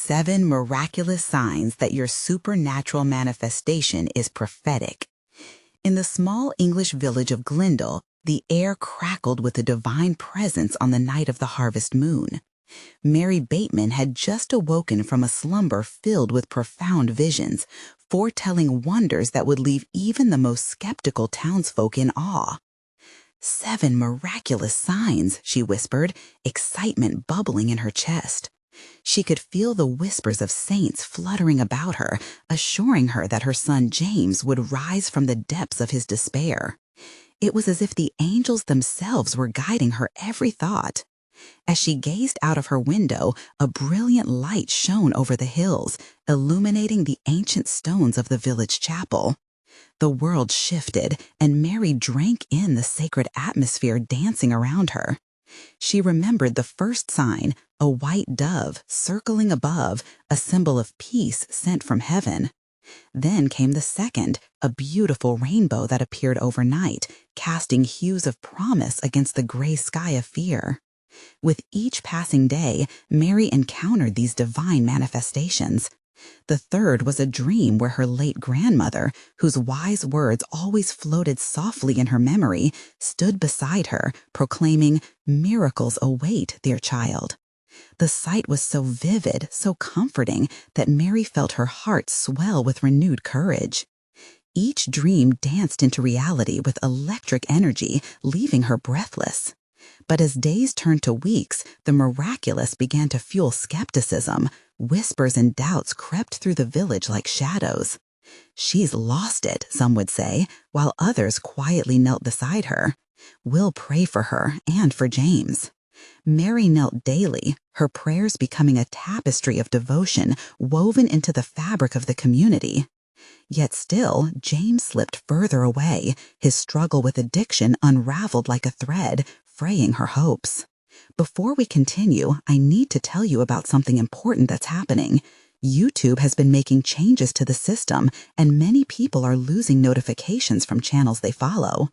7 miraculous signs that your supernatural manifestation is prophetic. In the small English village of Glendale, the air crackled with a divine presence on the night of the harvest moon. Mary Bateman had just awoken from a slumber filled with profound visions, foretelling wonders that would leave even the most skeptical townsfolk in awe. 7 miraculous signs, she whispered, excitement bubbling in her chest. She could feel the whispers of saints fluttering about her, assuring her that her son James would rise from the depths of his despair. It was as if the angels themselves were guiding her every thought. As she gazed out of her window, a brilliant light shone over the hills, illuminating the ancient stones of the village chapel. The world shifted, and Mary drank in the sacred atmosphere dancing around her. She remembered the first sign, a white dove circling above, a symbol of peace sent from heaven. Then came the second, a beautiful rainbow that appeared overnight, casting hues of promise against the gray sky of fear. With each passing day, Mary encountered these divine manifestations. The third was a dream where her late grandmother, whose wise words always floated softly in her memory, stood beside her, proclaiming, "Miracles await, dear child." The sight was so vivid, so comforting, that Mary felt her heart swell with renewed courage. Each dream danced into reality with electric energy, leaving her breathless. But as days turned to weeks, the miraculous began to fuel skepticism. Whispers and doubts crept through the village like shadows. "She's lost it," some would say, while others quietly knelt beside her. "We'll pray for her and for James." Mary knelt daily, her prayers becoming a tapestry of devotion woven into the fabric of the community. Yet still, James slipped further away, his struggle with addiction unraveled like a thread, fraying her hopes. Before we continue, I need to tell you about something important that's happening. YouTube has been making changes to the system, and many people are losing notifications from channels they follow.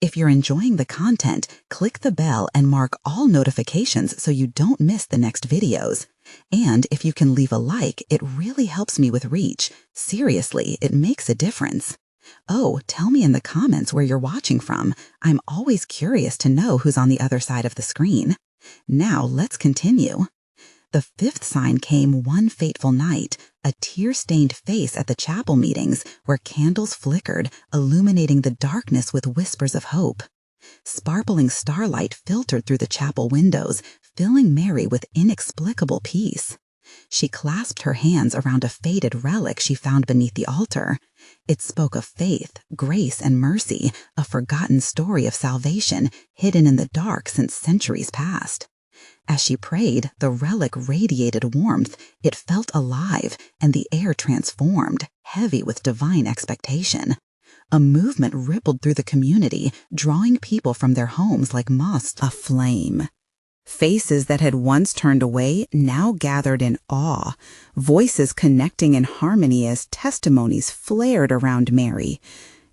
If you're enjoying the content, click the bell and mark all notifications so you don't miss the next videos. And if you can leave a like, it really helps me with reach. Seriously, it makes a difference. Oh, tell me in the comments where you're watching from. I'm always curious to know who's on the other side of the screen. Now let's continue. The 5th sign came one fateful night, a tear-stained face at the chapel meetings where candles flickered, illuminating the darkness with whispers of hope. Sparkling starlight filtered through the chapel windows, filling Mary with inexplicable peace. She clasped her hands around a faded relic she found beneath the altar. It spoke of faith, grace, and mercy, a forgotten story of salvation hidden in the dark since centuries past. As she prayed, the relic radiated warmth. It felt alive, and the air transformed, heavy with divine expectation. A movement rippled through the community, drawing people from their homes like moths aflame. Faces that had once turned away now gathered in awe, voices connecting in harmony as testimonies flared around Mary.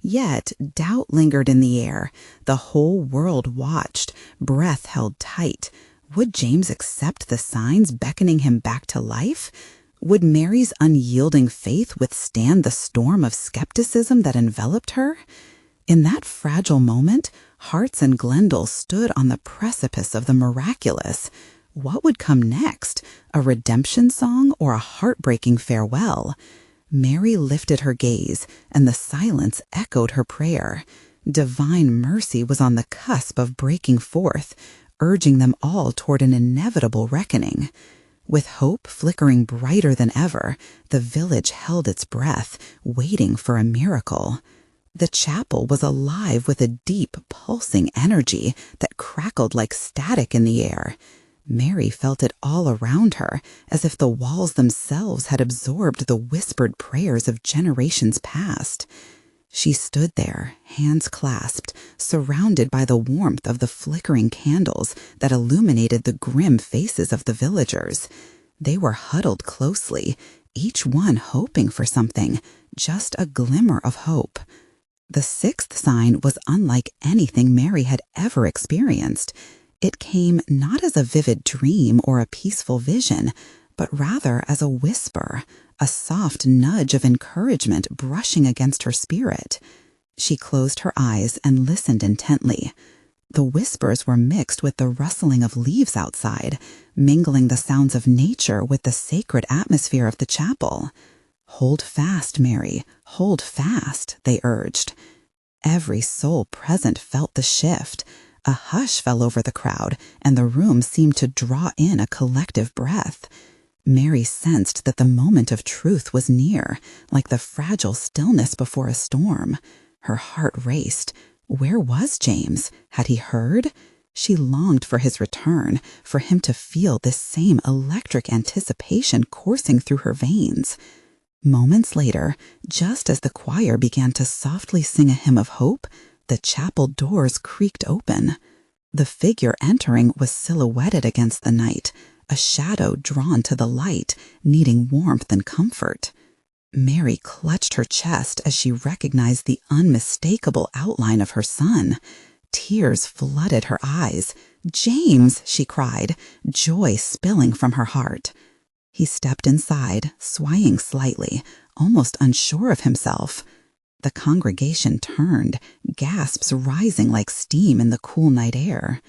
Yet doubt lingered in the air. The whole world watched, breath held tight. Would James accept the signs beckoning him back to life? Would Mary's unyielding faith withstand the storm of skepticism that enveloped her? In that fragile moment, Hearts and Glendale stood on the precipice of the miraculous. What would come next? A redemption song or a heartbreaking farewell? Mary lifted her gaze, and the silence echoed her prayer. Divine mercy was on the cusp of breaking forth, urging them all toward an inevitable reckoning. With hope flickering brighter than ever, the village held its breath, waiting for a miracle. The chapel was alive with a deep, pulsing energy that crackled like static in the air. Mary felt it all around her, as if the walls themselves had absorbed the whispered prayers of generations past. She stood there, hands clasped, surrounded by the warmth of the flickering candles that illuminated the grim faces of the villagers. They were huddled closely, each one hoping for something, just a glimmer of hope. The 6th sign was unlike anything Mary had ever experienced. It came not as a vivid dream or a peaceful vision, but rather as a whisper, a soft nudge of encouragement brushing against her spirit. She closed her eyes and listened intently. The whispers were mixed with the rustling of leaves outside, mingling the sounds of nature with the sacred atmosphere of the chapel. "Hold fast, Mary, hold fast," they urged. Every soul present felt the shift. A hush fell over the crowd, and the room seemed to draw in a collective breath. Mary sensed that the moment of truth was near, like the fragile stillness before a storm. Her heart raced. Where was James? Had he heard? She longed for his return, for him to feel this same electric anticipation coursing through her veins. Moments later, just as the choir began to softly sing a hymn of hope, the chapel doors creaked open. The figure entering was silhouetted against the night, a shadow drawn to the light, needing warmth and comfort. Mary clutched her chest as she recognized the unmistakable outline of her son. Tears flooded her eyes. "James!" she cried, joy spilling from her heart. He stepped inside, swaying slightly, almost unsure of himself. The congregation turned, gasps rising like steam in the cool night air.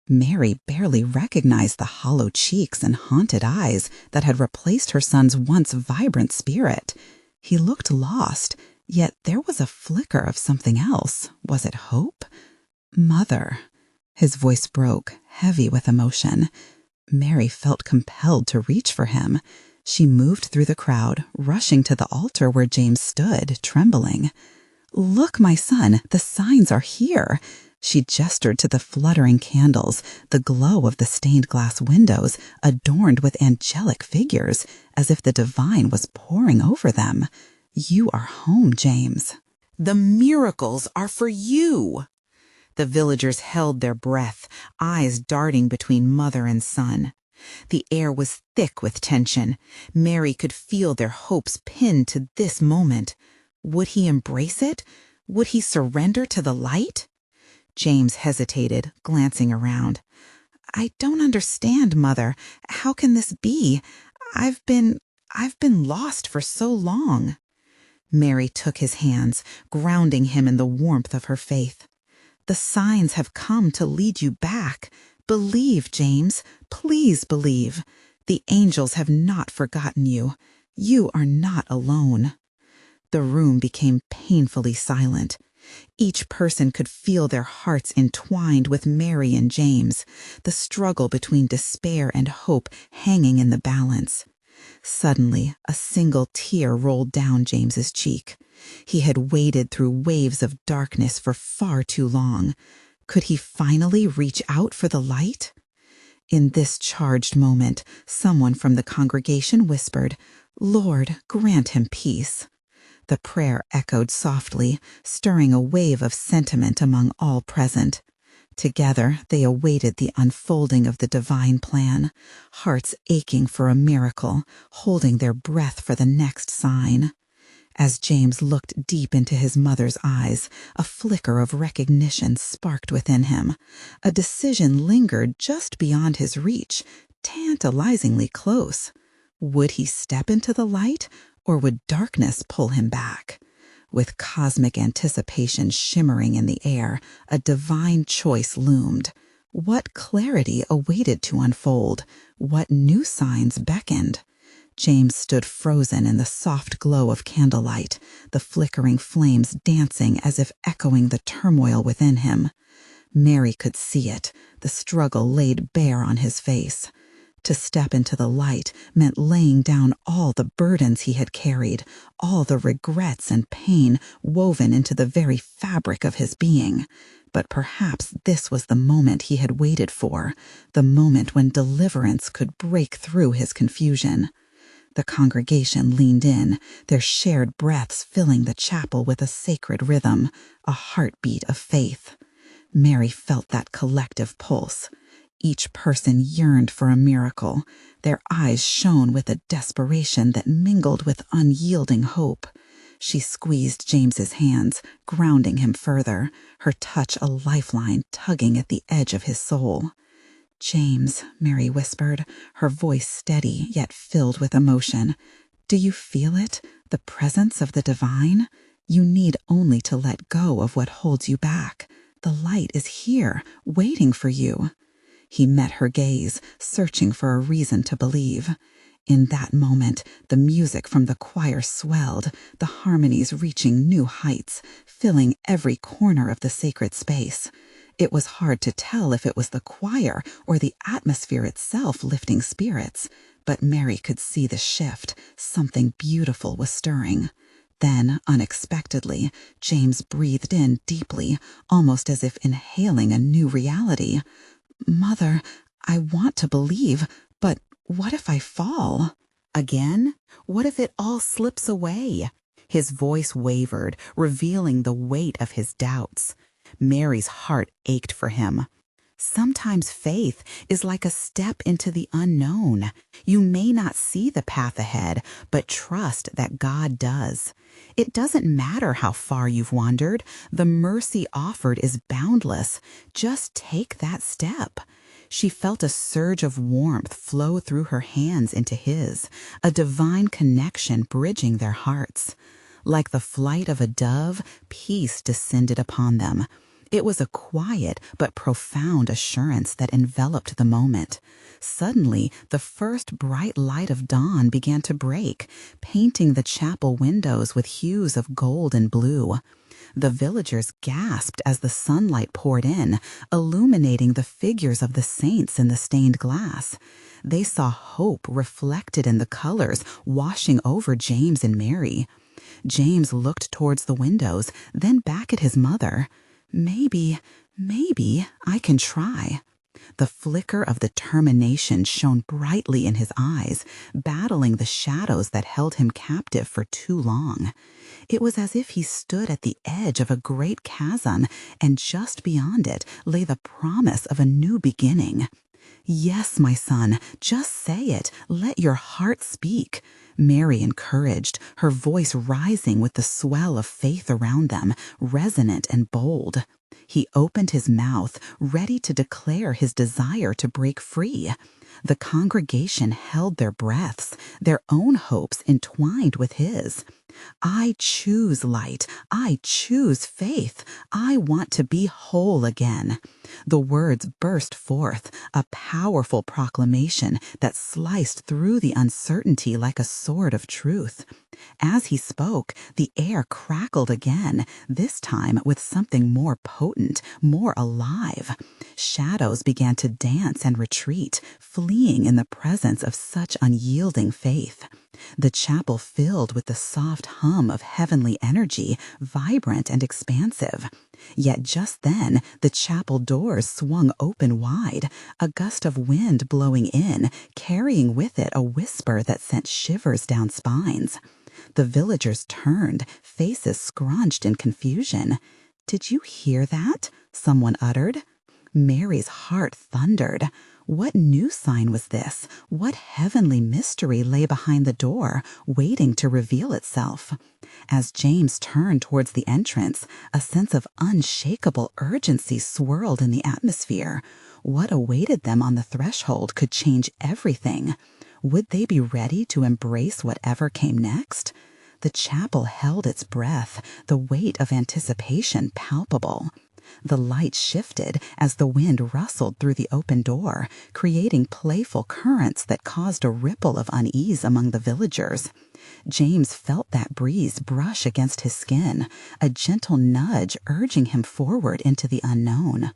Mary barely recognized the hollow cheeks and haunted eyes that had replaced her son's once vibrant spirit. He looked lost, yet there was a flicker of something else. Was it hope? "Mother." His voice broke, heavy with emotion. Mary felt compelled to reach for him. She moved through the crowd, rushing to the altar where James stood, trembling. "Look, my son, the signs are here." She gestured to the fluttering candles, the glow of the stained glass windows, adorned with angelic figures, as if the divine was pouring over them. "You are home, James. The miracles are for you." The villagers held their breath, eyes darting between mother and son. The air was thick with tension. Mary could feel their hopes pinned to this moment. Would he embrace it? Would he surrender to the light? James hesitated, glancing around. "I don't understand, Mother. How can this be? I've been lost for so long." Mary took his hands, grounding him in the warmth of her faith. "The signs have come to lead you back. Believe, James. Please believe. The angels have not forgotten you. You are not alone." The room became painfully silent. Each person could feel their hearts entwined with Mary and James, the struggle between despair and hope hanging in the balance. Suddenly, a single tear rolled down James's cheek. He had waded through waves of darkness for far too long. Could he finally reach out for the light? In this charged moment, someone from the congregation whispered, "Lord, grant him peace." The prayer echoed softly, stirring a wave of sentiment among all present. Together, they awaited the unfolding of the divine plan, hearts aching for a miracle, holding their breath for the next sign. As James looked deep into his mother's eyes, a flicker of recognition sparked within him. A decision lingered just beyond his reach, tantalizingly close. Would he step into the light, or would darkness pull him back? With cosmic anticipation shimmering in the air, a divine choice loomed. What clarity awaited to unfold? What new signs beckoned? James stood frozen in the soft glow of candlelight, the flickering flames dancing as if echoing the turmoil within him. Mary could see it, the struggle laid bare on his face. To step into the light meant laying down all the burdens he had carried, all the regrets and pain woven into the very fabric of his being. But perhaps this was the moment he had waited for, the moment when deliverance could break through his confusion. The congregation leaned in, their shared breaths filling the chapel with a sacred rhythm, a heartbeat of faith. Mary felt that collective pulse. Each person yearned for a miracle. Their eyes shone with a desperation that mingled with unyielding hope. She squeezed James's hands, grounding him further, her touch a lifeline tugging at the edge of his soul. "James," Mary whispered, her voice steady yet filled with emotion. "Do you feel it? The presence of the divine? You need only to let go of what holds you back. The light is here, waiting for you." He met her gaze, searching for a reason to believe. In that moment, the music from the choir swelled, the harmonies reaching new heights, filling every corner of the sacred space. It was hard to tell if it was the choir or the atmosphere itself lifting spirits, but Mary could see the shift. Something beautiful was stirring. Then, unexpectedly, James breathed in deeply, almost as if inhaling a new reality. "Mother, I want to believe, but what if I fall?" Again? What if it all slips away? His voice wavered, revealing the weight of his doubts. Mary's heart ached for him. Sometimes faith is like a step into the unknown. You may not see the path ahead, but trust that God does. It doesn't matter how far you've wandered. The mercy offered is boundless. Just take that step. She felt a surge of warmth flow through her hands into his, a divine connection bridging their hearts. Like the flight of a dove, peace descended upon them. It was a quiet but profound assurance that enveloped the moment. Suddenly, the first bright light of dawn began to break, painting the chapel windows with hues of gold and blue. The villagers gasped as the sunlight poured in, illuminating the figures of the saints in the stained glass. They saw hope reflected in the colors washing over James and Mary. James looked towards the windows, then back at his mother. Maybe I can try." The flicker of determination shone brightly in his eyes, battling the shadows that held him captive for too long. It was as if he stood at the edge of a great chasm, and just beyond it lay the promise of a new beginning. "Yes, my son, just say it. Let your heart speak," Mary encouraged, her voice rising with the swell of faith around them, resonant and bold. He opened his mouth, ready to declare his desire to break free. The congregation held their breaths, their own hopes entwined with his. "I choose light. I choose faith. I want to be whole again." The words burst forth, a powerful proclamation that sliced through the uncertainty like a sword of truth. As he spoke, the air crackled again, this time with something more potent, more alive. Shadows began to dance and retreat, fleeing in the presence of such unyielding faith. The chapel filled with the soft hum of heavenly energy, vibrant and expansive. Yet just then, the chapel doors swung open wide, a gust of wind blowing in, carrying with it a whisper that sent shivers down spines. The villagers turned, faces scrunched in confusion. "Did you hear that?" someone uttered. Mary's heart thundered. What new sign was this? What heavenly mystery lay behind the door, waiting to reveal itself? As James turned towards the entrance, a sense of unshakable urgency swirled in the atmosphere. What awaited them on the threshold could change everything. Would they be ready to embrace whatever came next? The chapel held its breath, the weight of anticipation palpable. The light shifted as the wind rustled through the open door, creating playful currents that caused a ripple of unease among the villagers. James felt that breeze brush against his skin, a gentle nudge urging him forward into the unknown.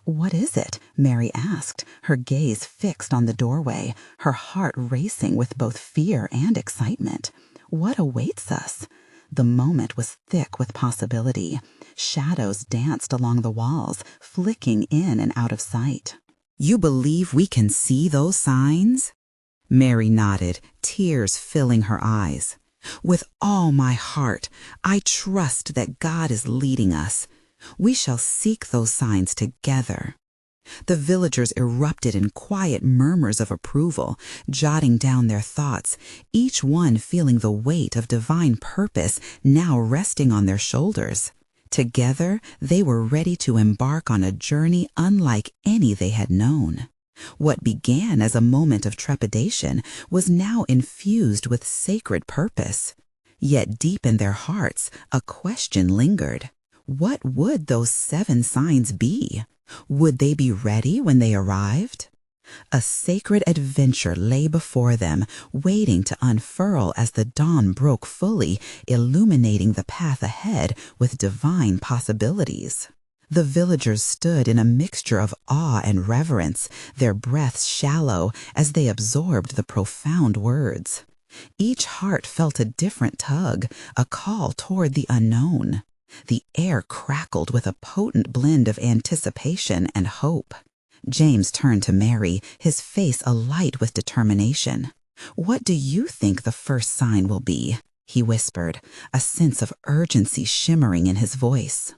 "What is it?" Mary asked, her gaze fixed on the doorway, her heart racing with both fear and excitement. What awaits us? The moment was thick with possibility. Shadows danced along the walls, flicking in and out of sight. "You believe we can see those signs?" Mary nodded, tears filling her eyes. "With all my heart, I trust that God is leading us. We shall seek those signs together." The villagers erupted in quiet murmurs of approval, jotting down their thoughts, each one feeling the weight of divine purpose now resting on their shoulders. Together, they were ready to embark on a journey unlike any they had known. What began as a moment of trepidation was now infused with sacred purpose. Yet deep in their hearts, a question lingered. What would those 7 signs be? Would they be ready when they arrived? A sacred adventure lay before them, waiting to unfurl as the dawn broke fully, illuminating the path ahead with divine possibilities. The villagers stood in a mixture of awe and reverence, their breaths shallow as they absorbed the profound words. Each heart felt a different tug, a call toward the unknown. The air crackled with a potent blend of anticipation and hope. James turned to Mary, his face alight with determination. "What do you think the first sign will be?" he whispered, a sense of urgency shimmering in his voice.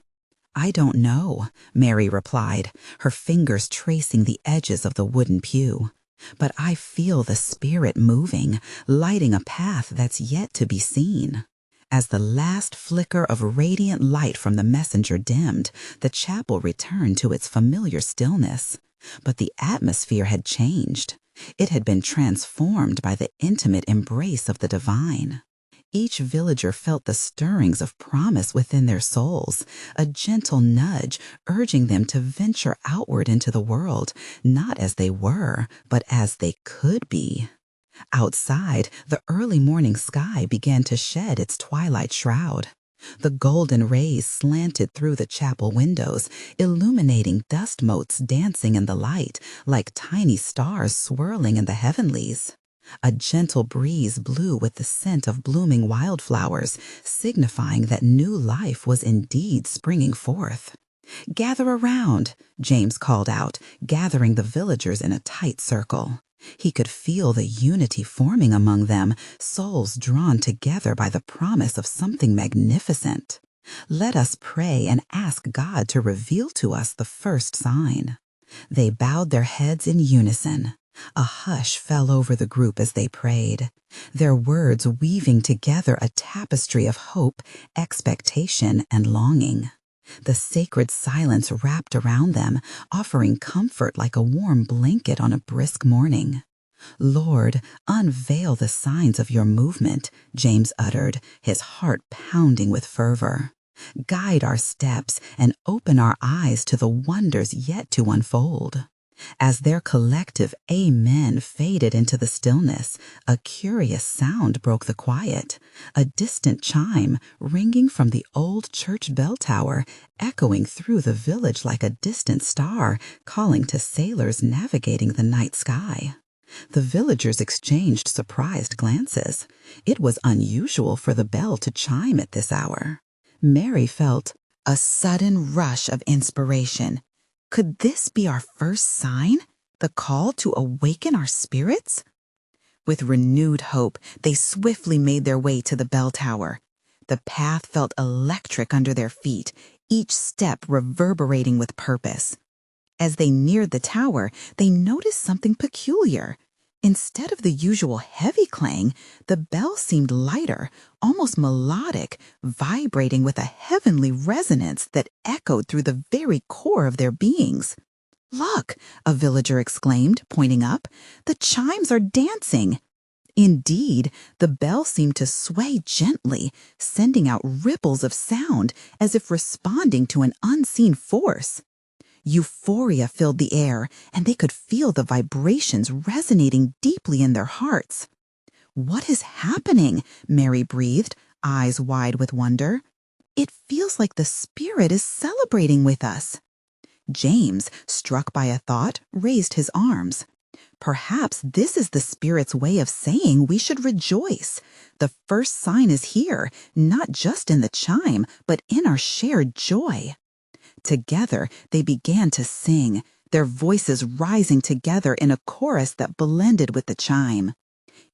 "I don't know," Mary replied, her fingers tracing the edges of the wooden pew. "But I feel the Spirit moving, lighting a path that's yet to be seen." As the last flicker of radiant light from the messenger dimmed, the chapel returned to its familiar stillness. But the atmosphere had changed. It had been transformed by the intimate embrace of the divine. Each villager felt the stirrings of promise within their souls, a gentle nudge urging them to venture outward into the world, not as they were, but as they could be. Outside, the early morning sky began to shed its twilight shroud. The golden rays slanted through the chapel windows, illuminating dust motes dancing in the light like tiny stars swirling in the heavenlies. A gentle breeze blew with the scent of blooming wildflowers, signifying that new life was indeed springing forth. "Gather around," James called out, gathering the villagers in a tight circle. He could feel the unity forming among them, souls drawn together by the promise of something magnificent. "Let us pray and ask God to reveal to us the first sign." They bowed their heads in unison. A hush fell over the group as they prayed, their words weaving together a tapestry of hope, expectation, and longing. The sacred silence wrapped around them, offering comfort like a warm blanket on a brisk morning. "Lord, unveil the signs of your movement," James uttered, his heart pounding with fervor. "Guide our steps and open our eyes to the wonders yet to unfold." As their collective amen faded into the stillness, a curious sound broke the quiet, a distant chime ringing from the old church bell tower, echoing through the village like a distant star, calling to sailors navigating the night sky. The villagers exchanged surprised glances. It was unusual for the bell to chime at this hour. Mary felt a sudden rush of inspiration. Could this be our first sign? The call to awaken our spirits? With renewed hope, they swiftly made their way to the bell tower. The path felt electric under their feet, each step reverberating with purpose. As they neared the tower, they noticed something peculiar. Instead of the usual heavy clang, the bell seemed lighter, almost melodic, vibrating with a heavenly resonance that echoed through the very core of their beings. "Look," a villager exclaimed, pointing up, "the chimes are dancing." Indeed, the bell seemed to sway gently, sending out ripples of sound as if responding to an unseen force. Euphoria filled the air, and they could feel the vibrations resonating deeply in their hearts. "What is happening?" Mary breathed, eyes wide with wonder. "It feels like the Spirit is celebrating with us." James, struck by a thought, raised his arms. "Perhaps this is the Spirit's way of saying we should rejoice. The first sign is here, not just in the chime, but in our shared joy." Together, they began to sing, their voices rising together in a chorus that blended with the chime.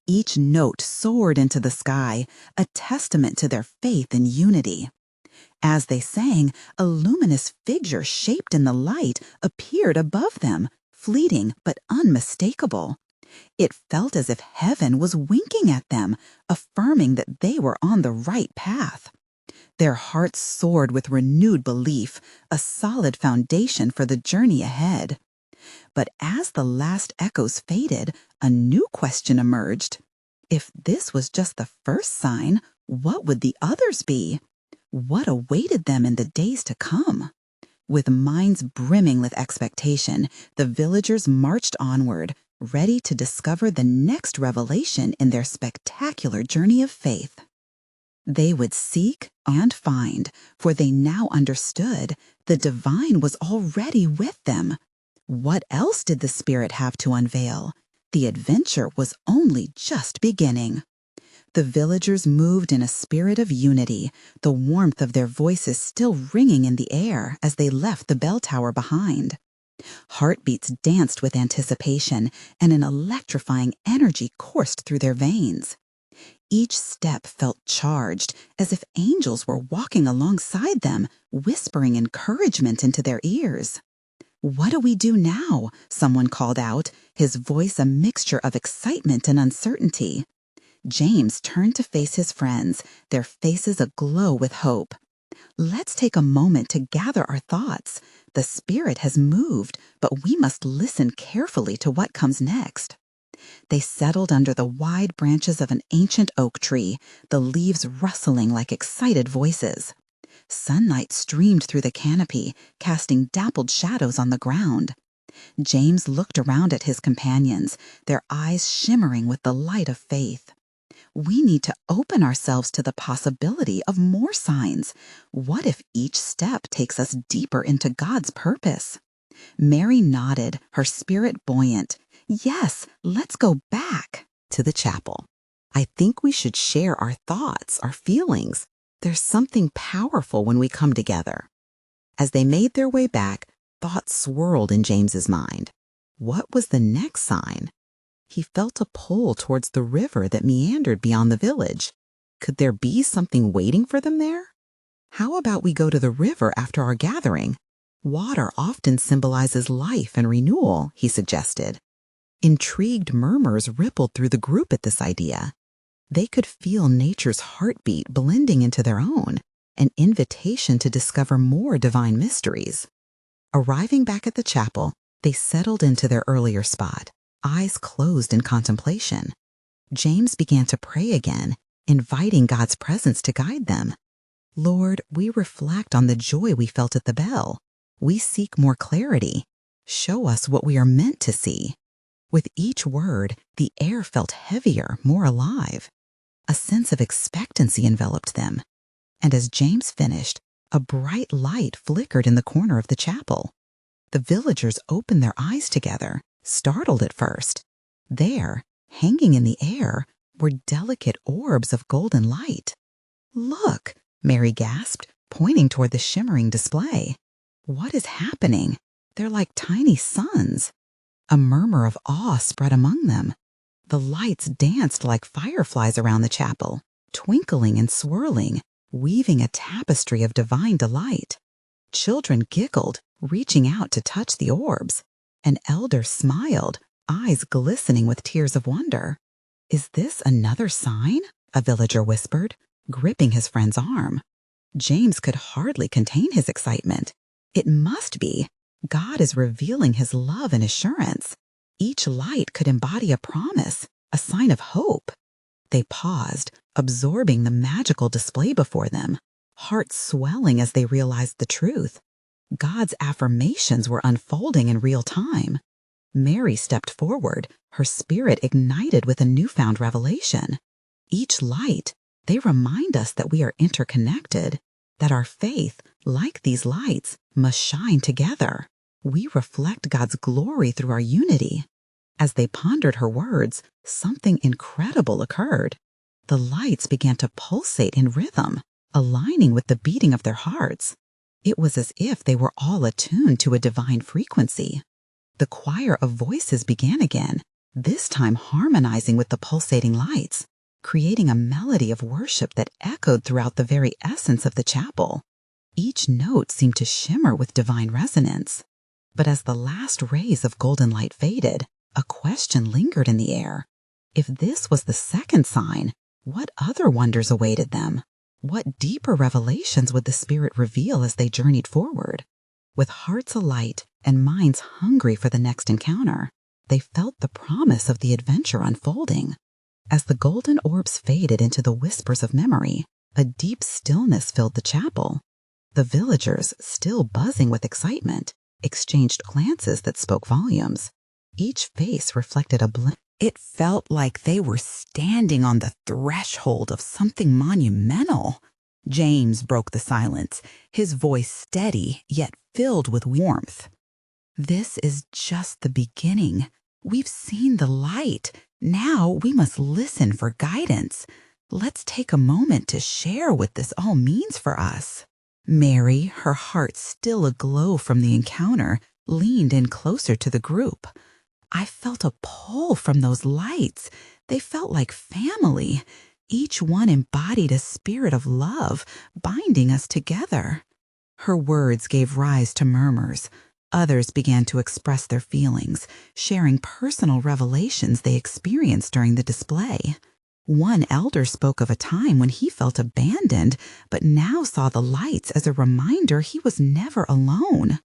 Each note soared into the sky, a testament to their faith and unity. As they sang, a luminous figure shaped in the light appeared above them, fleeting but unmistakable. It felt as if heaven was winking at them, affirming that they were on the right path. Their hearts soared with renewed belief, a solid foundation for the journey ahead. But as the last echoes faded, a new question emerged. If this was just the first sign, what would the others be? What awaited them in the days to come? With minds brimming with expectation, the villagers marched onward, ready to discover the next revelation in their spectacular journey of faith. They would seek and find, for they now understood the divine was already with them. What else did the Spirit have to unveil? The adventure was only just beginning. The villagers moved in a spirit of unity, the warmth of their voices still ringing in the air as they left the bell tower behind. Heartbeats danced with anticipation, and an electrifying energy coursed through their veins. Each step felt charged, as if angels were walking alongside them, whispering encouragement into their ears. "What do we do now?" someone called out, his voice a mixture of excitement and uncertainty. James turned to face his friends, their faces aglow with hope. "Let's take a moment to gather our thoughts. The Spirit has moved, but we must listen carefully to what comes next." They settled under the wide branches of an ancient oak tree, the leaves rustling like excited voices. Sunlight streamed through the canopy, casting dappled shadows on the ground. James looked around at his companions, their eyes shimmering with the light of faith. "We need to open ourselves to the possibility of more signs. What if each step takes us deeper into God's purpose?" Mary nodded, her spirit buoyant. "Yes, let's go back to the chapel. I think we should share our thoughts, our feelings. There's something powerful when we come together." As they made their way back, thoughts swirled in James's mind. What was the next sign? He felt a pull towards the river that meandered beyond the village. Could there be something waiting for them there? "How about we go to the river after our gathering? Water often symbolizes life and renewal," he suggested. Intrigued murmurs rippled through the group at this idea. They could feel nature's heartbeat blending into their own, an invitation to discover more divine mysteries. Arriving back at the chapel, they settled into their earlier spot, eyes closed in contemplation. James began to pray again, inviting God's presence to guide them. "Lord, we reflect on the joy we felt at the bell. We seek more clarity. Show us what we are meant to see." With each word, the air felt heavier, more alive. A sense of expectancy enveloped them. And as James finished, a bright light flickered in the corner of the chapel. The villagers opened their eyes together, startled at first. There, hanging in the air, were delicate orbs of golden light. "Look," Mary gasped, pointing toward the shimmering display. "What is happening? They're like tiny suns." A murmur of awe spread among them. The lights danced like fireflies around the chapel, twinkling and swirling, weaving a tapestry of divine delight. Children giggled, reaching out to touch the orbs. An elder smiled, eyes glistening with tears of wonder. "Is this another sign?" a villager whispered, gripping his friend's arm. James could hardly contain his excitement. It must be. God is revealing his love and assurance. Each light could embody a promise, a sign of hope. They paused, absorbing the magical display before them, hearts swelling as they realized the truth. God's affirmations were unfolding in real time. Mary stepped forward, her spirit ignited with a newfound revelation. Each light, they remind us that we are interconnected, that our faith, like these lights, must shine together. We reflect God's glory through our unity. As they pondered her words, something incredible occurred. The lights began to pulsate in rhythm, aligning with the beating of their hearts. It was as if they were all attuned to a divine frequency. The choir of voices began again, this time harmonizing with the pulsating lights, creating a melody of worship that echoed throughout the very essence of the chapel. Each note seemed to shimmer with divine resonance. But as the last rays of golden light faded, a question lingered in the air. If this was the second sign, what other wonders awaited them? What deeper revelations would the Spirit reveal as they journeyed forward? With hearts alight, and minds hungry for the next encounter. They felt the promise of the adventure unfolding. As the golden orbs faded into the whispers of memory, a deep stillness filled the chapel. The villagers, still buzzing with excitement, exchanged glances that spoke volumes. Each face reflected a blend. It felt like they were standing on the threshold of something monumental. James broke the silence, his voice steady yet filled with warmth. This is just the beginning. We've seen the light. Now we must listen for guidance. Let's take a moment to share what this all means for us. Mary, her heart still aglow from the encounter, leaned in closer to the group. I felt a pull from those lights. They felt like family. Each one embodied a spirit of love, binding us together. Her words gave rise to murmurs. Others began to express their feelings, sharing personal revelations they experienced during the display. One elder spoke of a time when he felt abandoned, but now saw the lights as a reminder he was never alone.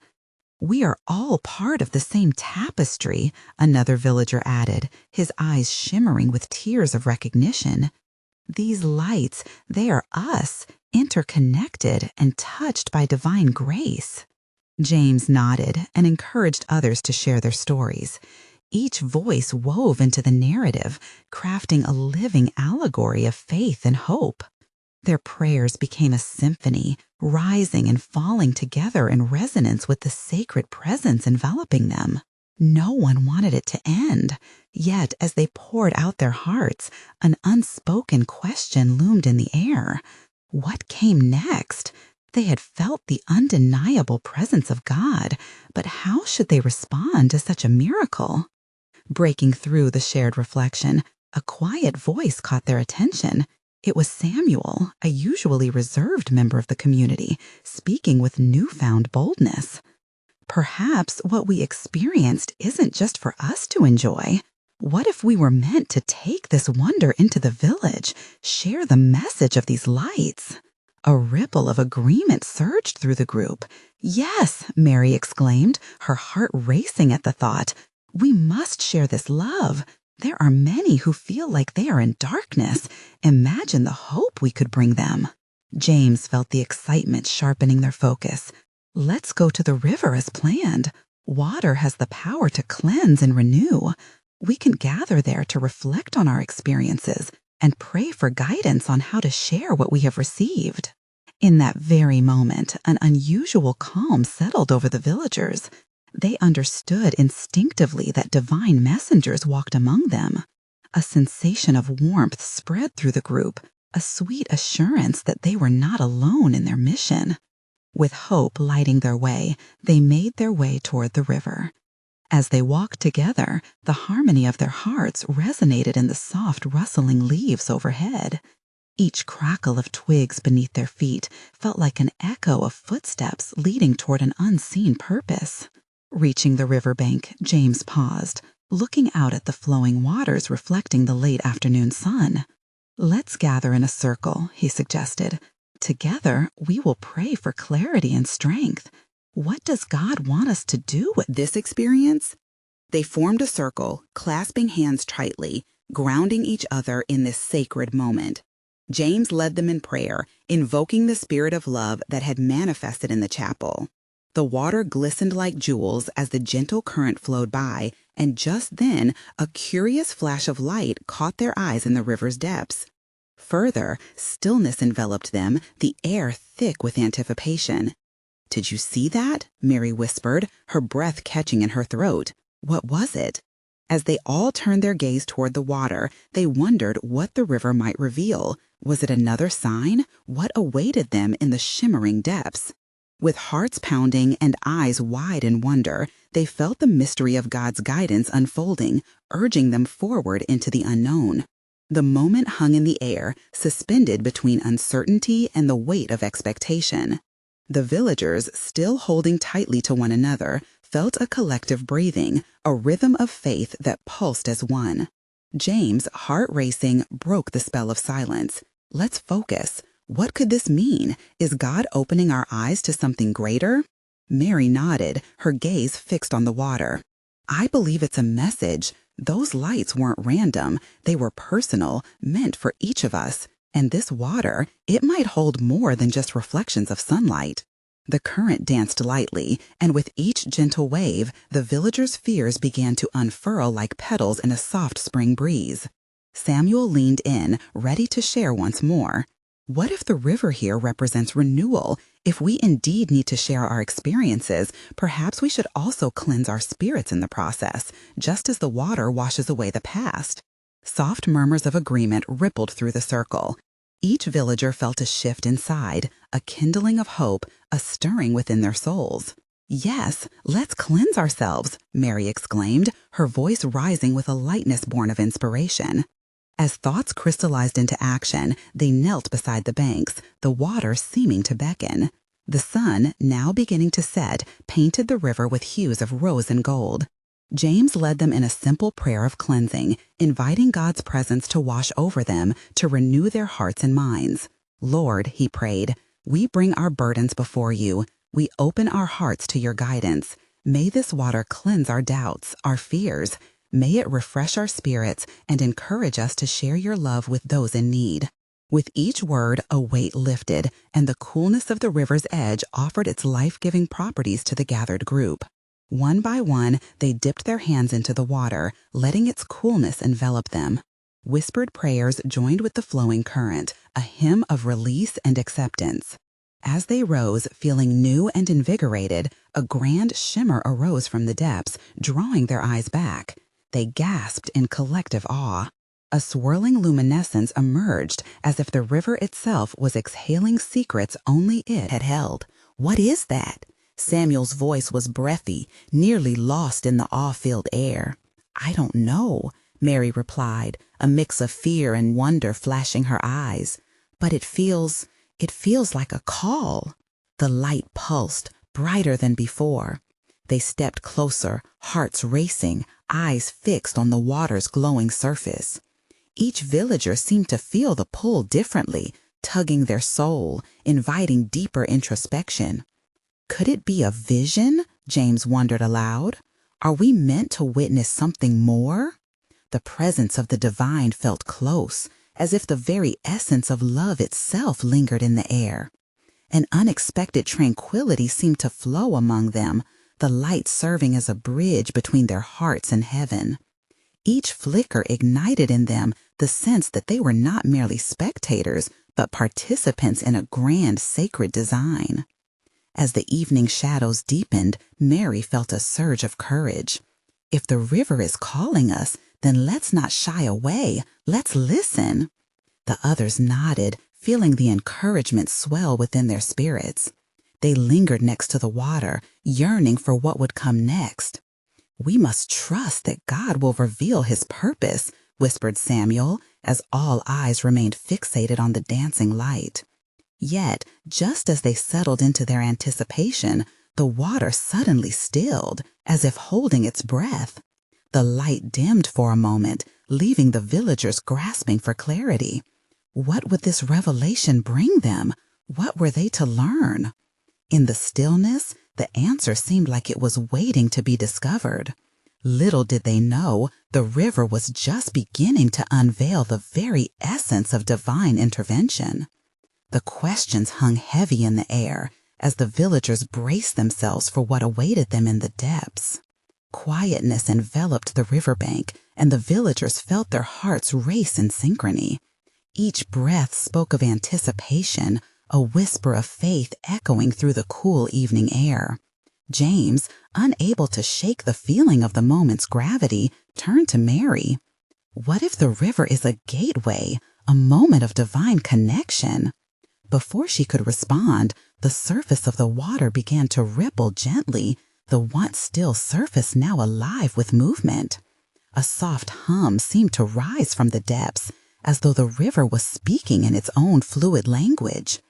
"We are all part of the same tapestry," another villager added, his eyes shimmering with tears of recognition. "These lights, they are us, interconnected and touched by divine grace." James nodded and encouraged others to share their stories. Each voice wove into the narrative, crafting a living allegory of faith and hope. Their prayers became a symphony, rising and falling together in resonance with the sacred presence enveloping them. No one wanted it to end, yet as they poured out their hearts, an unspoken question loomed in the air. What came next? They had felt the undeniable presence of God, but how should they respond to such a miracle? Breaking through the shared reflection, a quiet voice caught their attention. It was Samuel, a usually reserved member of the community, speaking with newfound boldness. "Perhaps what we experienced isn't just for us to enjoy. What if we were meant to take this wonder into the village, share the message of these lights?" A ripple of agreement surged through the group. "Yes," Mary exclaimed, her heart racing at the thought. "We must share this love. There are many who feel like they are in darkness. Imagine the hope we could bring them." James felt the excitement sharpening their focus. "Let's go to the river as planned. Water has the power to cleanse and renew. We can gather there to reflect on our experiences and pray for guidance on how to share what we have received." In that very moment, an unusual calm settled over the villagers. They understood instinctively that divine messengers walked among them. A sensation of warmth spread through the group, a sweet assurance that they were not alone in their mission. With hope lighting their way, they made their way toward the river. As they walked together, the harmony of their hearts resonated in the soft rustling leaves overhead. Each crackle of twigs beneath their feet felt like an echo of footsteps leading toward an unseen purpose. Reaching the riverbank, James paused, looking out at the flowing waters reflecting the late afternoon sun. "Let's gather in a circle," he suggested. "Together, we will pray for clarity and strength. What does God want us to do with this experience?" They formed a circle, clasping hands tightly, grounding each other in this sacred moment. James led them in prayer, invoking the spirit of love that had manifested in the chapel. The water glistened like jewels as the gentle current flowed by, and just then a curious flash of light caught their eyes in the river's depths. Further, stillness enveloped them, the air thick with anticipation. "Did you see that?" Mary whispered, her breath catching in her throat. "What was it?" As they all turned their gaze toward the water, they wondered what the river might reveal. Was it another sign? What awaited them in the shimmering depths? With hearts pounding and eyes wide in wonder, they felt the mystery of God's guidance unfolding, urging them forward into the unknown. The moment hung in the air, suspended between uncertainty and the weight of expectation. The villagers, still holding tightly to one another, felt a collective breathing, a rhythm of faith that pulsed as one. James, heart racing, broke the spell of silence. "Let's focus. What could this mean? Is God opening our eyes to something greater?" Mary nodded, her gaze fixed on the water. I believe it's a message. Those lights weren't random. They were personal, meant for each of us. And this water, it might hold more than just reflections of sunlight. The current danced lightly, and with each gentle wave, the villagers' fears began to unfurl like petals in a soft spring breeze. Samuel leaned in, ready to share once more. What if the river here represents renewal? If we indeed need to share our experiences, perhaps we should also cleanse our spirits in the process, just as the water washes away the past. Soft murmurs of agreement rippled through the circle. Each villager felt a shift inside, a kindling of hope, a stirring within their souls. Yes, let's cleanse ourselves, Mary exclaimed, her voice rising with a lightness born of inspiration. As thoughts crystallized into action, they knelt beside the banks, the water seeming to beckon. The sun, now beginning to set, painted the river with hues of rose and gold. James led them in a simple prayer of cleansing, inviting God's presence to wash over them, to renew their hearts and minds. Lord, he prayed, we bring our burdens before you. We open our hearts to your guidance. May this water cleanse our doubts, our fears. May it refresh our spirits and encourage us to share your love with those in need. With each word, a weight lifted, and the coolness of the river's edge offered its life-giving properties to the gathered group. One by one, they dipped their hands into the water, letting its coolness envelop them. Whispered prayers joined with the flowing current, a hymn of release and acceptance. As they rose, feeling new and invigorated, a grand shimmer arose from the depths, drawing their eyes back. They gasped in collective awe. A swirling luminescence emerged as if the river itself was exhaling secrets only it had held. What is that? Samuel's voice was breathy, nearly lost in the awe-filled air. I don't know, Mary replied, a mix of fear and wonder flashing her eyes. But it feels like a call. The light pulsed, brighter than before. They stepped closer, hearts racing, eyes fixed on the water's glowing surface. Each villager seemed to feel the pull differently, tugging their soul, inviting deeper introspection. Could it be a vision? James wondered aloud. Are we meant to witness something more? The presence of the divine felt close, as if the very essence of love itself lingered in the air. An unexpected tranquility seemed to flow among them, the light serving as a bridge between their hearts and heaven. Each flicker ignited in them the sense that they were not merely spectators, but participants in a grand sacred design. As the evening shadows deepened, Mary felt a surge of courage. If the river is calling us, then let's not shy away. Let's listen. The others nodded, feeling the encouragement swell within their spirits. They lingered next to the water, yearning for what would come next. We must trust that God will reveal his purpose, whispered Samuel, as all eyes remained fixated on the dancing light. Yet, just as they settled into their anticipation, the water suddenly stilled, as if holding its breath. The light dimmed for a moment, leaving the villagers grasping for clarity. What would this revelation bring them? What were they to learn? In the stillness, the answer seemed like it was waiting to be discovered. Little did they know, the river was just beginning to unveil the very essence of divine intervention. The questions hung heavy in the air as the villagers braced themselves for what awaited them in the depths. Quietness enveloped the riverbank, and the villagers felt their hearts race in synchrony. Each breath spoke of anticipation, a whisper of faith echoing through the cool evening air. James, unable to shake the feeling of the moment's gravity, turned to Mary. What if the river is a gateway, a moment of divine connection? Before she could respond, the surface of the water began to ripple gently, the once still surface now alive with movement. A soft hum seemed to rise from the depths, as though the river was speaking in its own fluid language.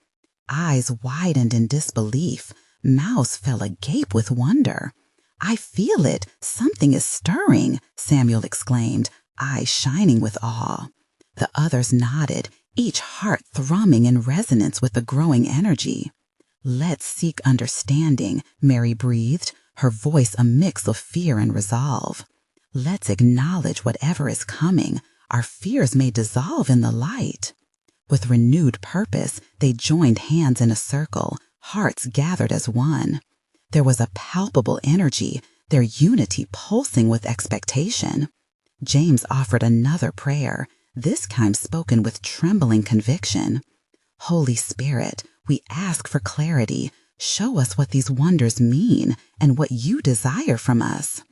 Eyes widened in disbelief, mouths fell agape with wonder. I feel it, something is stirring, Samuel exclaimed, eyes shining with awe. The others nodded, each heart thrumming in resonance with the growing energy. Let's seek understanding, Mary breathed, her voice a mix of fear and resolve. Let's acknowledge whatever is coming. Our fears may dissolve in the light. With renewed purpose, they joined hands in a circle, hearts gathered as one. There was a palpable energy, their unity pulsing with expectation. James offered another prayer, this time spoken with trembling conviction. Holy Spirit, we ask for clarity. Show us what these wonders mean and what you desire from us.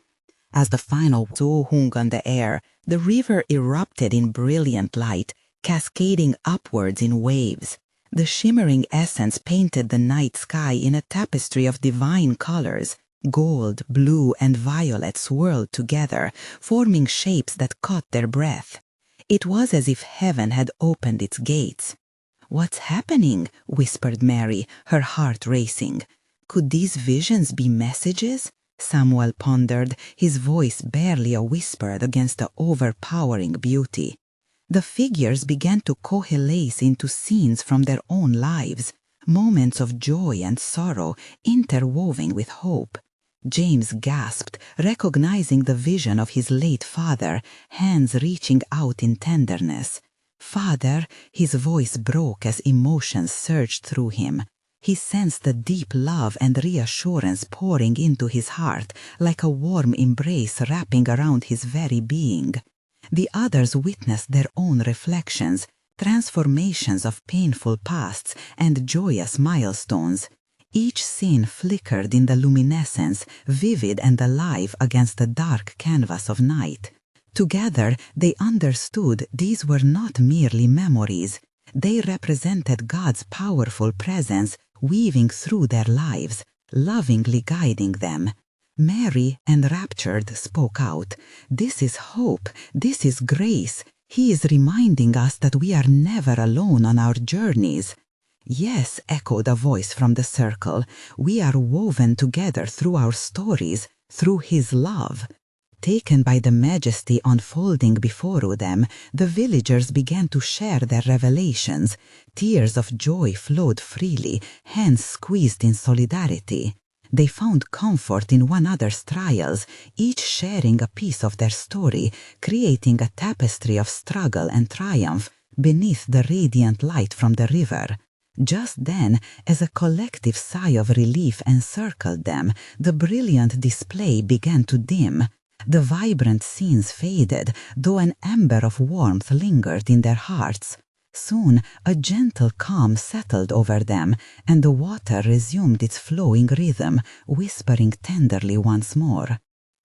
As the final whistle hung on the air, the river erupted in brilliant light, cascading upwards in waves. The shimmering essence painted the night sky in a tapestry of divine colors. Gold, blue, and violet swirled together, forming shapes that caught their breath. It was as if heaven had opened its gates. "What's happening?" whispered Mary, her heart racing. Could these visions be messages? Samuel pondered, his voice barely a whisper against the overpowering beauty. The figures began to coalesce into scenes from their own lives, moments of joy and sorrow interwoven with hope. James gasped, recognizing the vision of his late father, hands reaching out in tenderness. "Father," his voice broke as emotions surged through him. He sensed the deep love and reassurance pouring into his heart, like a warm embrace wrapping around his very being. The others witnessed their own reflections, transformations of painful pasts and joyous milestones. Each scene flickered in the luminescence, vivid and alive against the dark canvas of night. Together, they understood these were not merely memories. They represented God's powerful presence weaving through their lives, lovingly guiding them. Mary, enraptured, spoke out, "This is hope, this is grace. He is reminding us that we are never alone on our journeys." "Yes," echoed a voice from the circle, "we are woven together through our stories, through His love." Taken by the majesty unfolding before them, the villagers began to share their revelations. Tears of joy flowed freely, hands squeezed in solidarity. They found comfort in one another's trials, each sharing a piece of their story, creating a tapestry of struggle and triumph beneath the radiant light from the river. Just then, as a collective sigh of relief encircled them, the brilliant display began to dim. The vibrant scenes faded, though an ember of warmth lingered in their hearts. Soon, a gentle calm settled over them, and the water resumed its flowing rhythm, whispering tenderly once more.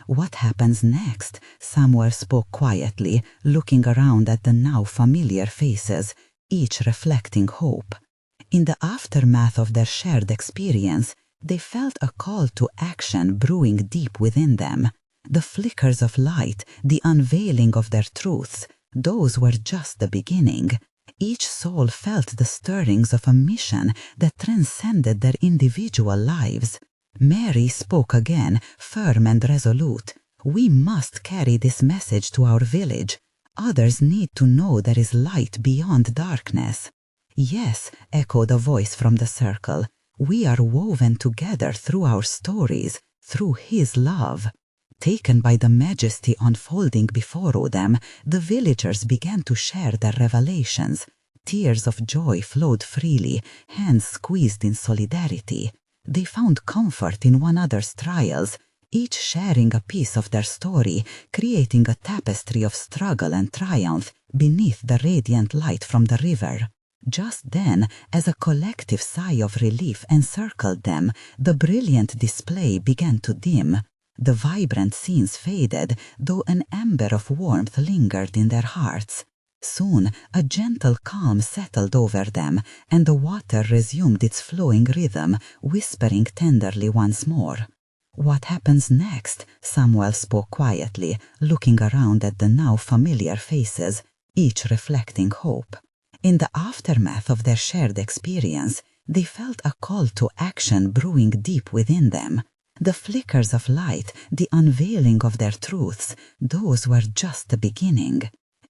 "What happens next?" Samuel spoke quietly, looking around at the now familiar faces, each reflecting hope. In the aftermath of their shared experience, they felt a call to action brewing deep within them. The flickers of light, the unveiling of their truths, those were just the beginning. Each soul felt the stirrings of a mission that transcended their individual lives. Mary spoke again, firm and resolute. "We must carry this message to our village. Others need to know there is light beyond darkness." "Yes," echoed a voice from the circle, "we are woven together through our stories, through His love." Taken by the majesty unfolding before them, the villagers began to share their revelations. Tears of joy flowed freely, hands squeezed in solidarity. They found comfort in one another's trials, each sharing a piece of their story, creating a tapestry of struggle and triumph beneath the radiant light from the river. Just then, as a collective sigh of relief encircled them, the brilliant display began to dim. The vibrant scenes faded, though an ember of warmth lingered in their hearts. Soon, a gentle calm settled over them, and the water resumed its flowing rhythm, whispering tenderly once more. "What happens next?" Samuel spoke quietly, looking around at the now familiar faces, each reflecting hope. In the aftermath of their shared experience, they felt a call to action brewing deep within them. The flickers of light, the unveiling of their truths, those were just the beginning.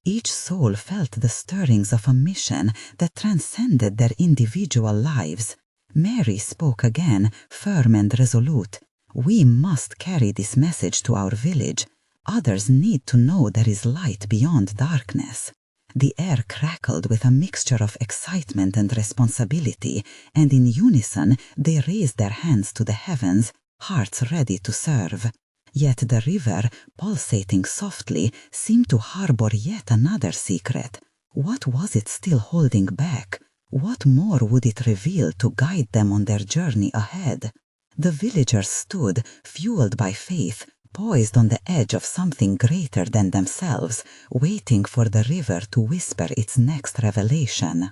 Each soul felt the stirrings of a mission that transcended their individual lives. Mary spoke again, firm and resolute. "We must carry this message to our village. Others need to know there is light beyond darkness." The air crackled with a mixture of excitement and responsibility, and in unison they raised their hands to the heavens, hearts ready to serve. Yet the river, pulsating softly, seemed to harbor yet another secret. What was it still holding back? What more would it reveal to guide them on their journey ahead? The villagers stood, fueled by faith, poised on the edge of something greater than themselves, waiting for the river to whisper its next revelation.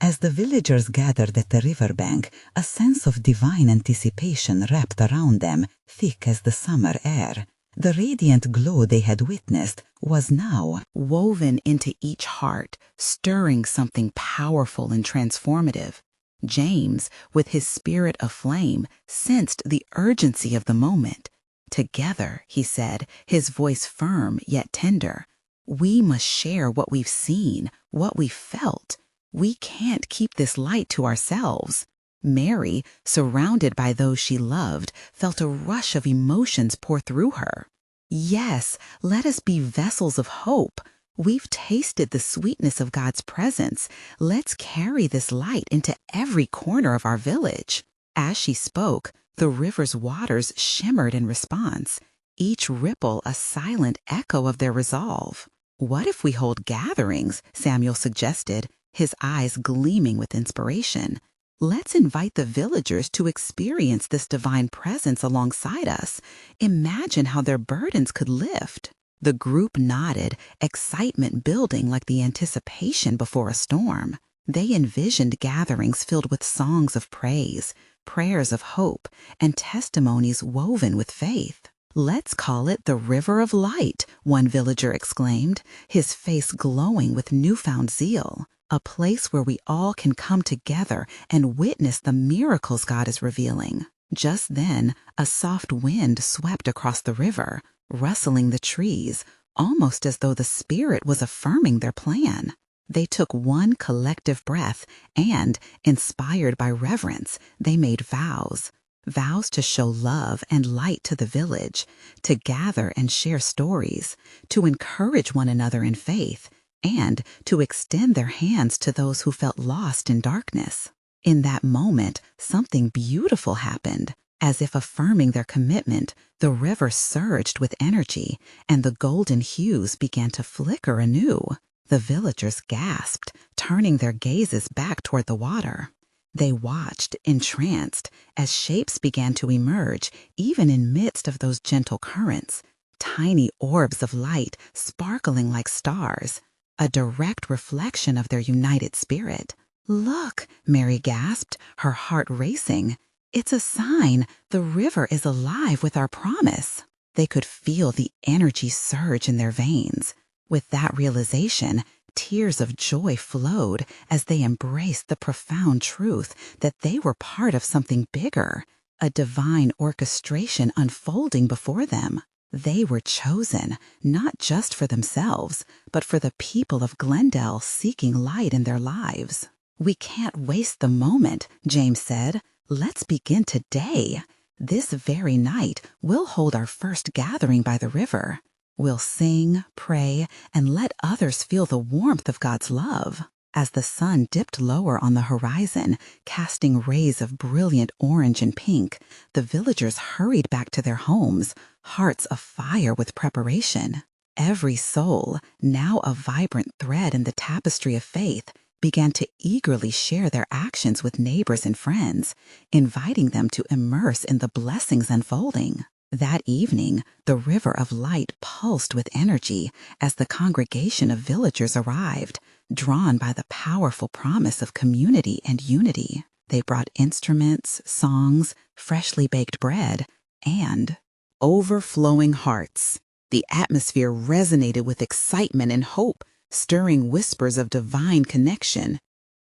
As the villagers gathered at the riverbank, a sense of divine anticipation wrapped around them, thick as the summer air. The radiant glow they had witnessed was now woven into each heart, stirring something powerful and transformative. James, with his spirit aflame, sensed the urgency of the moment. "Together," he said, his voice firm yet tender, "we must share what we've seen, what we've felt. We can't keep this light to ourselves." Mary, surrounded by those she loved, felt a rush of emotions pour through her. "Yes, let us be vessels of hope. We've tasted the sweetness of God's presence. Let's carry this light into every corner of our village." As she spoke, the river's waters shimmered in response, each ripple a silent echo of their resolve. "What if we hold gatherings?" Samuel suggested, his eyes gleaming with inspiration. "Let's invite the villagers to experience this divine presence alongside us. Imagine how their burdens could lift." The group nodded, excitement building like the anticipation before a storm. They envisioned gatherings filled with songs of praise, prayers of hope, and testimonies woven with faith. "Let's call it the River of Light," one villager exclaimed, his face glowing with newfound zeal. "A place where we all can come together and witness the miracles God is revealing." Just then, a soft wind swept across the river, rustling the trees, almost as though the Spirit was affirming their plan. They took one collective breath and, inspired by reverence, they made vows. Vows to show love and light to the village, to gather and share stories, to encourage one another in faith, and to extend their hands to those who felt lost in darkness. In that moment, something beautiful happened. As if affirming their commitment, the river surged with energy, and the golden hues began to flicker anew. The villagers gasped, turning their gazes back toward the water. They watched, entranced, as shapes began to emerge, even in midst of those gentle currents, tiny orbs of light sparkling like stars, a direct reflection of their united spirit. "Look," Mary gasped, her heart racing. "It's a sign the river is alive with our promise." They could feel the energy surge in their veins. With that realization, tears of joy flowed as they embraced the profound truth that they were part of something bigger, a divine orchestration unfolding before them. They were chosen, not just for themselves, but for the people of Glendale seeking light in their lives. "We can't waste the moment," James said. "Let's begin today. This very night, we'll hold our first gathering by the river. We'll sing, pray, and let others feel the warmth of God's love." As the sun dipped lower on the horizon, casting rays of brilliant orange and pink, the villagers hurried back to their homes, hearts afire with preparation. Every soul, now a vibrant thread in the tapestry of faith, began to eagerly share their actions with neighbors and friends, inviting them to immerse in the blessings unfolding. That evening, the river of light pulsed with energy as the congregation of villagers arrived, drawn by the powerful promise of community and unity. They brought instruments, songs, freshly baked bread, and overflowing hearts. The atmosphere resonated with excitement and hope, stirring whispers of divine connection.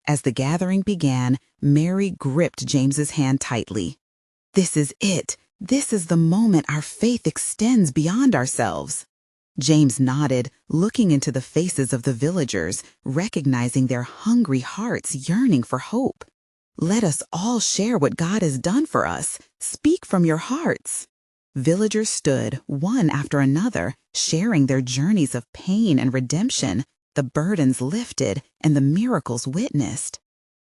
As the gathering began, Mary gripped James's hand tightly. "This is it. This is the moment our faith extends beyond ourselves." James nodded, looking into the faces of the villagers, recognizing their hungry hearts yearning for hope. Let us all share what God has done for us. Speak from your hearts." Villagers stood, one after another, sharing their journeys of pain and redemption, the burdens lifted, and the miracles witnessed.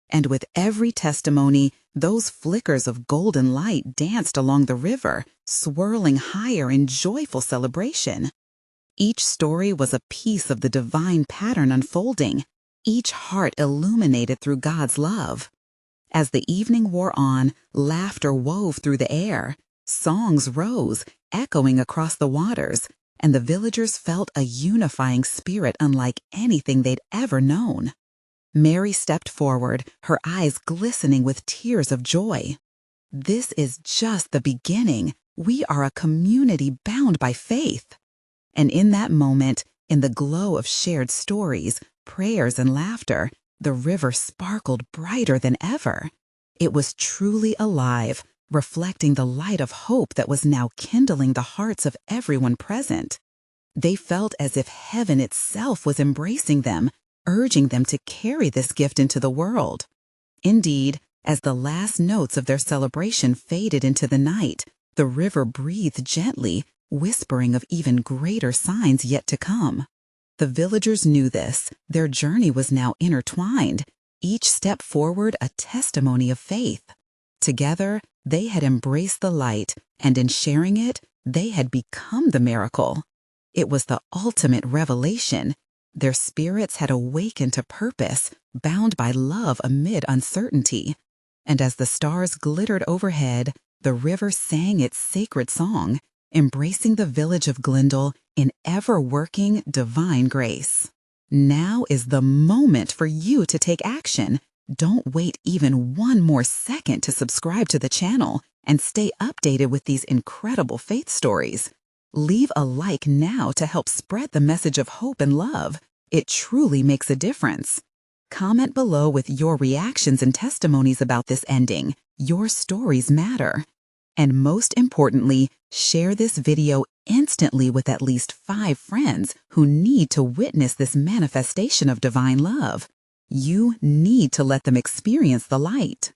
And with every testimony, those flickers of golden light danced along the river, swirling higher in joyful celebration. Each story was a piece of the divine pattern unfolding, each heart illuminated through God's love. As the evening wore on, laughter wove through the air, songs rose, echoing across the waters, and the villagers felt a unifying spirit unlike anything they'd ever known. Mary stepped forward, her eyes glistening with tears of joy. "This is just the beginning. We are a community bound by faith." And in that moment, in the glow of shared stories, prayers, and laughter, the river sparkled brighter than ever. It was truly alive, reflecting the light of hope that was now kindling the hearts of everyone present. They felt as if heaven itself was embracing them, urging them to carry this gift into the world. Indeed, as the last notes of their celebration faded into the night, the river breathed gently, whispering of even greater signs yet to come. The villagers knew this. Their journey was now intertwined, each step forward a testimony of faith. Together, they had embraced the light, and in sharing it, they had become the miracle. It was the ultimate revelation. Their spirits had awakened to purpose, bound by love amid uncertainty. And as the stars glittered overhead, the river sang its sacred song, embracing the village of Glendale in ever-working divine grace. Now is the moment for you to take action. Don't wait even one more second to subscribe to the channel and stay updated with these incredible faith stories. Leave a like now to help spread the message of hope and love. It truly makes a difference. Comment below with your reactions and testimonies about this ending. Your stories matter. And most importantly, share this video instantly with at least 5 friends who need to witness this manifestation of divine love. You need to let them experience the light.